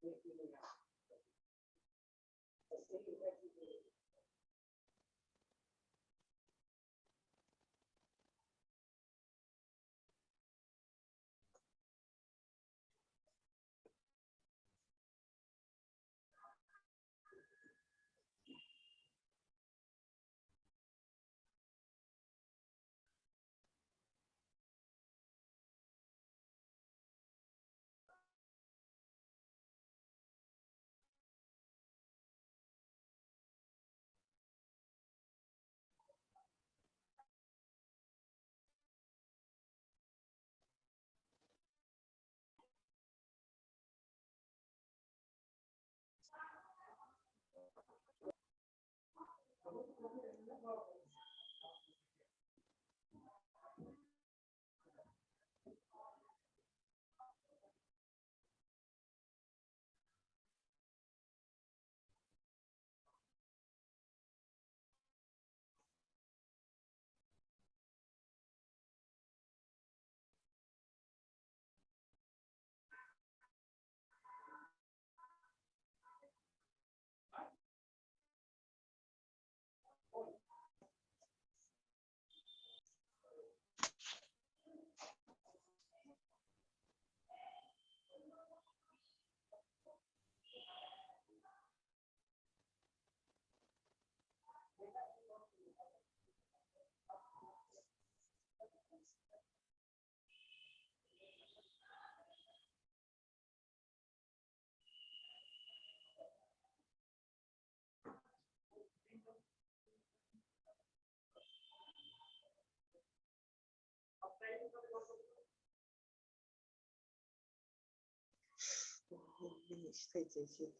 Finish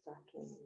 tracking.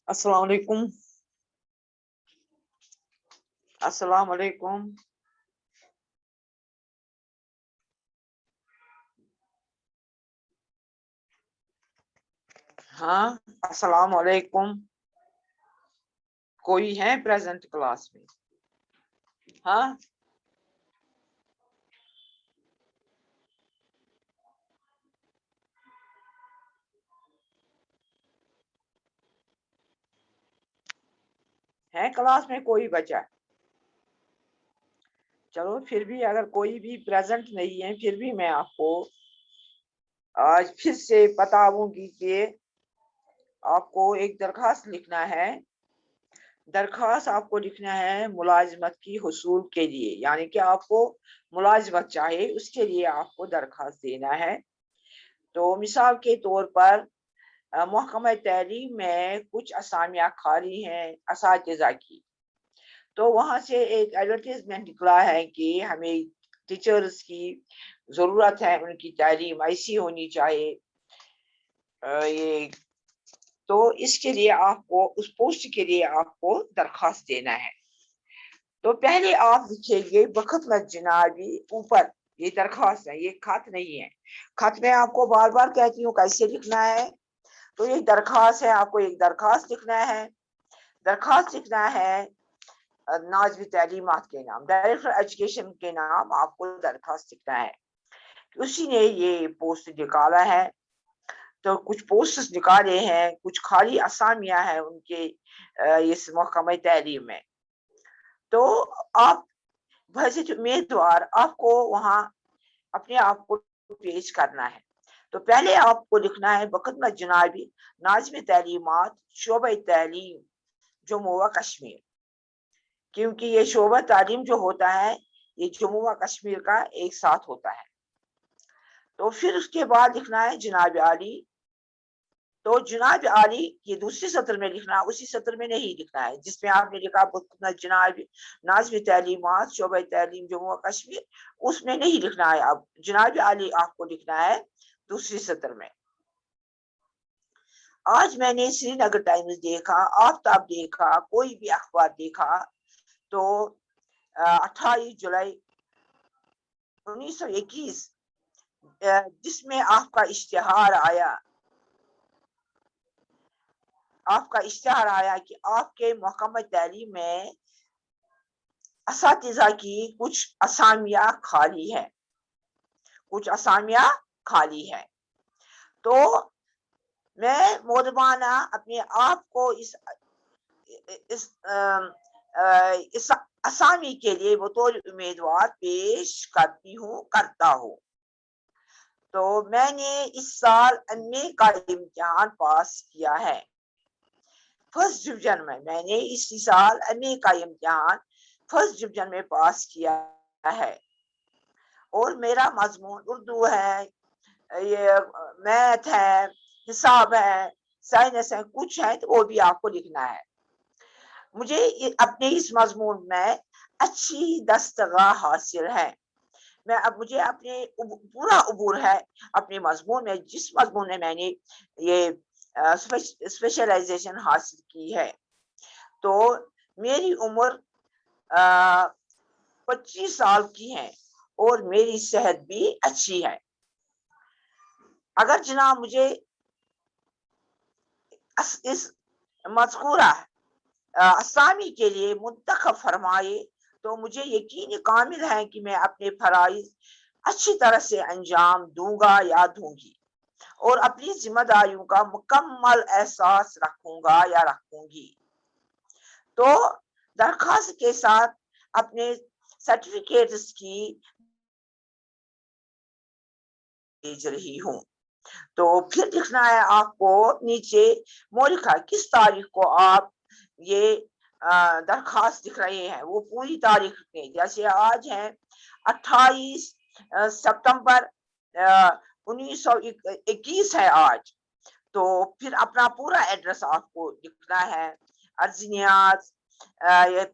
السلام علیکم. السلام علیکم. ہاں السلام علیکم. کوئی ہے پریزنٹ کلاس میں؟ ہاں ہے کلاس میں کوئی بچہ؟ چلو پھر بھی اگر کوئی بھی پریزنٹ نہیں ہے پھر بھی میں آپ کو آج پھر سے بتاؤں گی کہ آپ کو ایک درخواست لکھنا ہے. درخواست آپ کو لکھنا ہے ملازمت کی حصول کے لیے، یعنی کہ آپ کو ملازمت چاہے اس کے لیے آپ کو درخواست دینا ہے. تو مثال کے طور پر محکمہ تعلیم میں کچھ اسامیاں خالی ہیں اساتذہ کی، تو وہاں سے ایک ایڈورٹیزمنٹ نکلا ہے کہ ہمیں ٹیچرز کی ضرورت ہے، ان کی تعلیم ایسی ہونی چاہیے. یہ تو اس کے لیے آپ کو اس پوسٹ کے لیے آپ کو درخواست دینا ہے. تو پہلے آپ لکھیں گے بخت مت جنابی اوپر، یہ درخواست ہے، یہ خط نہیں ہے. خط میں آپ کو بار بار کہتی ہوں کیسے لکھنا ہے. تو یہ درخواست ہے، آپ کو ایک درخواست لکھنا ہے. درخواست لکھنا ہے ناظم تعلیمات کے نام، ڈائریکٹر ایجوکیشن کے نام آپ کو درخواست لکھنا ہے. اسی نے یہ پوسٹ نکالا ہے. تو کچھ پوسٹس نکالے ہیں، کچھ خالی اسامیاں ہیں ان کے اس محکمہ تعلیم میں. تو آپ بحثیت امیدوار آپ کو وہاں اپنے آپ کو پیش کرنا ہے. تو پہلے آپ کو لکھنا ہے بخدمت جنابی ناظم تعلیمات شعبہ تعلیم جموں و کشمیر، کیونکہ یہ شعبہ تعلیم جو ہوتا ہے یہ جموں و کشمیر کا ایک ساتھ ہوتا ہے. تو پھر اس کے بعد لکھنا ہے جناب عالی. تو جناب عالی یہ دوسری سطر میں لکھنا، اسی سطر میں نہیں لکھنا ہے جس میں آپ نے لکھا جناب ناظم تعلیمات شعبہ تعلیم جموں و کشمیر، اس میں نہیں لکھنا ہے. اب جناب عالی آپ کو لکھنا ہے دوسری سطر میں. آج میں نے سری نگر ٹائمز دیکھا، آفتاب دیکھا، کوئی بھی اخبار دیکھا تو 28 جولائی 1921 جس میں آپ کا اشتہار آیا کہ آپ کے محکمہ تعلیم میں اساتذہ کی کچھ اسامیاں خالی ہے. تو میں مودبانہ اپنے آپ کو اس اسامی کے لیے بطور امیدوار پیش کرتا ہوں. تو میں نے اس سال ایم اے کا امتحان پاس کیا ہے فرسٹ ڈویژن میں نے اسی سال ایم اے کا امتحان فرسٹ ڈویژن میں پاس کیا ہے. اور میرا مضمون اردو ہے، یہ میتھ ہے، حساب ہے، سائنس ہے، کچھ ہے تو وہ بھی آپ کو لکھنا ہے. مجھے اپنے اس مضمون میں اچھی دستگاہ حاصل ہے. مجھے اپنے پورا عبور ہے اپنے مضمون میں، جس مضمون میں نے یہ اسپیشلائزیشن حاصل کی ہے. تو میری عمر 25 سال کی ہے اور میری صحت بھی اچھی ہے. اگر جناب مجھے اس مذکورہ اسامی کے لیے منتخب فرمائے تو مجھے یقین کامل ہے کہ میں اپنے فرائض اچھی طرح سے انجام دوں گا یا دوں گی، اور اپنی ذمہ داریوں کا مکمل احساس رکھوں گی. تو درخواست کے ساتھ اپنے سرٹیفکیٹس کی بھیج رہی ہوں. تو پھر لکھنا ہے آپ کو نیچے مورخہ کس تاریخ کو آپ یہ درخواست لکھ رہے ہیں، وہ پوری تاریخ میں، جیسے آج ہے 28 ستمبر 1921 ہے آج. تو پھر اپنا پورا ایڈریس آپ کو لکھنا ہے، ارزنیات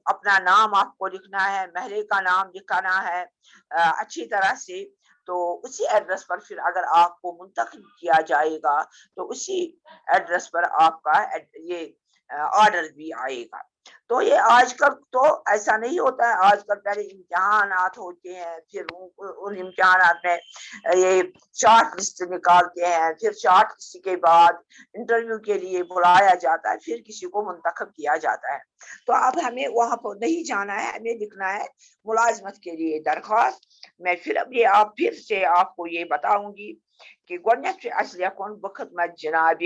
اپنا نام آپ کو لکھنا ہے، محلے کا نام لکھنا ہے اچھی طرح سے. تو اسی ایڈریس پر پھر اگر آپ کو منتخب کیا جائے گا تو اسی ایڈریس پر آپ کا یہ آرڈر بھی آئے گا. تو یہ آج کل تو ایسا نہیں ہوتا ہے. آج کل پہلے امتحانات ہوتے ہیں, پھر ان امتحانات میں یہ شارٹ لسٹ نکالتے ہیں, پھر شارٹ لسٹ کے بعد انٹرویو کے لیے بلایا جاتا ہے, پھر کسی کو منتخب کیا جاتا ہے. تو اب ہمیں وہاں پر نہیں جانا ہے, ہمیں لکھنا ہے ملازمت کے لیے درخواست. میں پھر سے آپ کو یہ بتاؤں گی کہ گۄڈنیٚتھ چھُ اَسہِ لیکھُن بہٕ خدمت جنابِ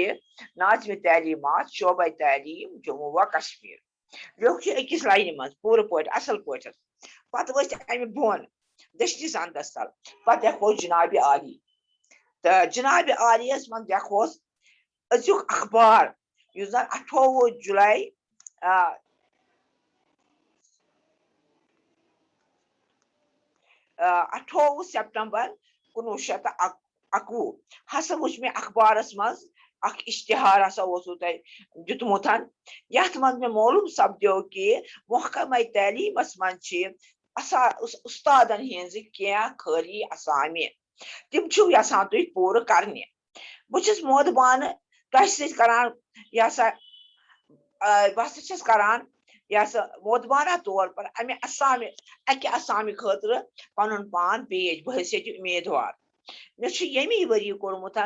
ناظمِ تعلیمات شعبہ تعلیم جموں و کشمیر. لیوٚکھ چھُ أکِس لاینہِ منٛز پوٗرٕ پٲٹھۍ اصل پٲٹھۍ. پتہٕ ؤتھۍ امہِ بۄن دٔچھنِس اندس تل, پتہٕ لیکھوس جنابِ عالی. تہٕ جنابِ عالیَس منٛز لیکھوس أزیُک اخبار یُس زن 28 جُلاے 28 سپٹمبر 1921 ہسا وٕچھ مےٚ اخبارس منٛز اکھ اشتہار ہسا اوسوٕ تۄہہِ دیُتمُت, یتھ منٛز مےٚ معلوٗم سپدیو کہِ محکمہ تعلیٖمس منٛز چھِ اُستادن ہٕنٛزٕ کینٛہہ خٲلی اسامہِ, تِم چھِو یژھان تُہۍ پوٗرٕ کرنہِ. بہٕ چھُس مودبانہٕ تۄہہِ سۭتۍ کران بہٕ ہسا چھَس کران مودبانہ طور پر امہِ اسامہِ اکہِ اسامہِ خٲطرٕ پنُن پان پیش بحیثیتِ اُمیٖدوار. مےٚ چھُ ییٚمی ؤری کوٚرمُت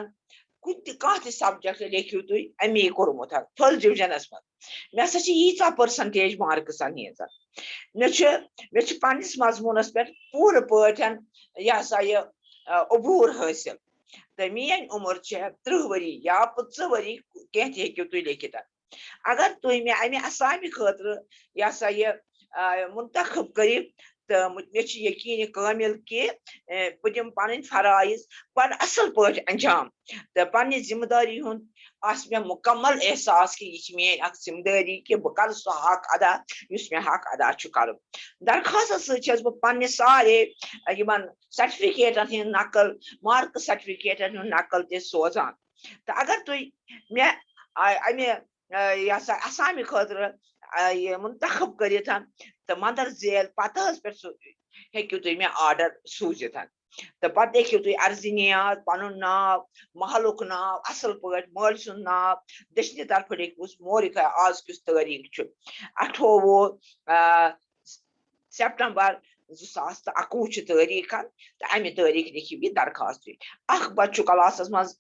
کُنہِ تہِ کانٛہہ تہِ سبجیکٹ لیکھِو تُہۍ امی کوٚرمُت فٔسٹ ڈِوجنس منٛز. مےٚ ہسا چھِ ییٖژاہ پٔرسنٹیج مارکسن ہِنٛز. مےٚ چھُ پننِس مضموٗنس پٮ۪ٹھ پوٗرٕ پٲٹھۍ یہِ عبوٗر حٲصِل. تہٕ میٲنۍ عمر چھےٚ 30 ؤری یا 25 ؤری کینٛہہ تہِ ہیٚکِو تُہۍ لیکھِتھ. اگر تُہۍ مےٚ امہِ اسامہِ خٲطرٕ یہِ منتخب کٔرِو تہٕ مےٚ چھُ یقیٖنہِ کٲمِل کہِ بہٕ دِمہٕ پنٕنۍ فرٲیض بڑٕ اصل پٲٹھۍ انجام, تہٕ پننہِ ذمہٕ دٲری ہُنٛد آسہِ مےٚ مُکمل احساس کہِ یہِ چھِ میٲنۍ اکھ ذمہٕ دٲری کہِ بہٕ کرٕ سُہ حق ادا یُس مےٚ حق ادا چھُ کرُن. درخاستس سۭتۍ چھَس بہٕ پننہِ سارے یِمن سرٹِفکیٹن ہٕنٛز نقل, مارکس سرٹِفکیٹن ہُنٛد نقل تہِ سوزان. تہٕ اگر تُہۍ مےٚ امہِ اسامہِ خٲطرٕ یہِ منتخب کٔرِتھ تہٕ مندر ذیل پتہٕ حظ پٮ۪ٹھ سُہ ہیٚکِو تُہۍ مےٚ آرڈر سوٗزِتھ. تہٕ پتہٕ لیکھِو تُہۍ عرضی نیات, پنُن ناو, محلُک ناو اصل پٲٹھۍ, مٲلۍ سُنٛد ناو, دٔچھنہِ طرفہٕ لیکھِوُس مورِخ آز کیُس تٲریٖخ چھُ 28 سپٹمبر 2021 چھُ تٲریٖخ, تہٕ امہِ تٲریٖخ لیکھِو یہِ درخاست. اکھ بچہِ چھُ کلاسس منٛز,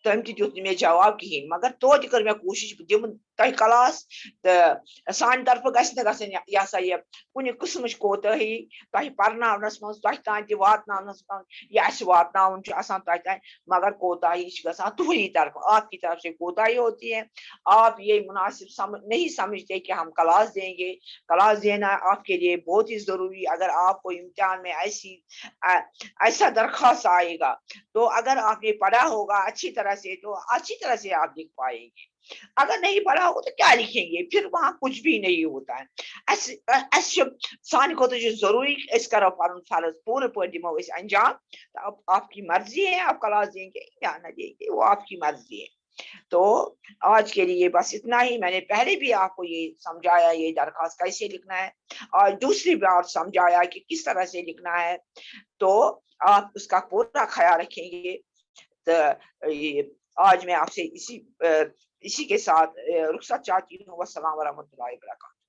تٔمۍ تہِ دیُت نہٕ مےٚ جواب کِہینۍ, مگر توتہِ کٔر مےٚ کوٗشِش بہٕ دِمہٕ تۄہہِ کلاس تہٕ سانہِ طرفہٕ گژھِ نہٕ گژھٕنۍ یہِ کُنہِ قٕسمٕچ کوتٲہی تۄہہِ پرناونس منٛز, تۄہہِ تانۍ تہِ واتناونس منٛز. یہِ اَسہِ واتناوُن چھُ آسان تۄہہِ تانۍ, مگر کوتاہی چھِ گژھان تُہنٛدی طرفہٕ. آپ کی طرف سے کوتاہی ہوتی ہے. آپ یہ مناسب نہیں سمجھتے کہ ہم کلاس دیں گے. کلاس دینا آپ کے لیے بہت ہی ضروری. اگر آپ کو امتحان میں ایسا درخواست آئے گا تو اگر آپ نے پڑھا ہوگا اچھی طرح سے تو اچھی طرح سے آپ لکھ پائیں گے. اگر نہیں پڑھا ہوگا تو کیا لکھیں گے, پھر وہاں کچھ بھی نہیں ہوتا ہے. سانہِ خٲطرٕ چھُ ضروٗری أسۍ کرو پنُن فرض پوٗرٕ پٲٹھۍ دِمو أسۍ انجام. آپ کی مرضی ہے آپ کلاس دیں گے یا نہ دیں گے, وہ آپ کی مرضی ہے. تو آج کے لیے بس اتنا ہی. میں نے پہلے بھی آپ کو یہ سمجھایا یہ درخواست کیسے لکھنا ہے, اور دوسری بار سمجھایا کہ کس طرح سے لکھنا ہے. تو آپ اس کا پورا خیال رکھیں گے. تو آج میں آپ سے اسی کے ساتھ رخصت چاہتی ہوں. والسلام ورحمۃ اللہ وبرکاتہ.